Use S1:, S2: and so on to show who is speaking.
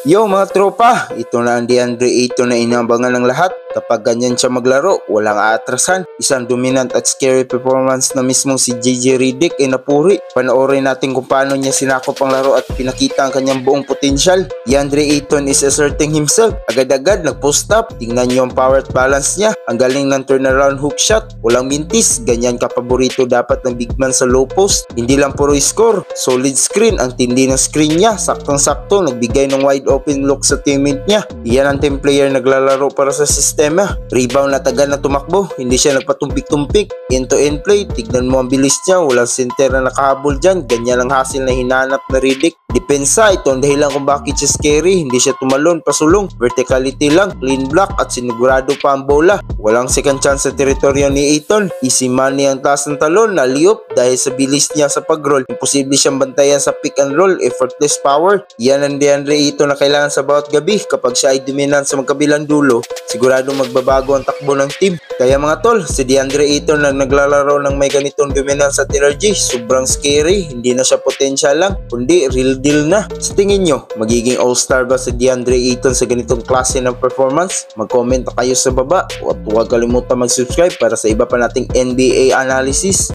S1: Yo mga tropa, ito na ang DeAndre Ayton na inabangan ng lahat. Kapag ganyan siya maglaro, walang aatrasan. Isang dominant at scary performance na mismo si JJ Redick ay napuri. Panoorin natin kung paano niya sinakop ang laro at pinakita ang kanyang buong potensyal. DeAndre Ayton is asserting himself. Agad-agad nag-post up. Tingnan niyo ang power at balance niya. Ang galing ng turnaround hook shot. Walang mintis. Ganyan kapaborito dapat ng big man sa low post. Hindi lang puro score. Solid screen. Ang tindi ng screen niya. Saktong-sakto. Nagbigay ng wide open look sa teammate niya. Iyan ang team player naglalaro para sa sistema. Rebound na tagal na tumakbo. Hindi siya nagpatumpik-tumpik. End-to-end play. Tignan mo ang bilis niya. Walang center na nakahabol dyan. Ganyan ang hasil na hinanap na Redick. Depensa, ito ang dahilan kung bakit siya scary. Hindi siya tumalon, pasulong. Verticality lang, clean block at sinigurado pa ang bola. Walang second chance sa teritoryo ni Ayton. Easy money ang taas ng talon, naliop dahil sa bilis niya sa pag-roll. Imposible siyang bantayan sa pick and roll, effortless power. Yan ang DeAndre Ayton na kailangan sa bawat gabi. Kapag siya ay dominant sa magkabilang dulo, sigurado magbabago ang takbo ng team. Kaya mga tol, si DeAndre Ayton na naglalaro ng may ganitong dominance at energy, sobrang scary. Hindi na siya potential lang, kundi real deal na. Sa tingin nyo, magiging all-star ba si DeAndre Ayton sa ganitong klase ng performance? Mag-comment na kayo sa baba at huwag kalimutan mag-subscribe para sa iba pa nating NBA analysis.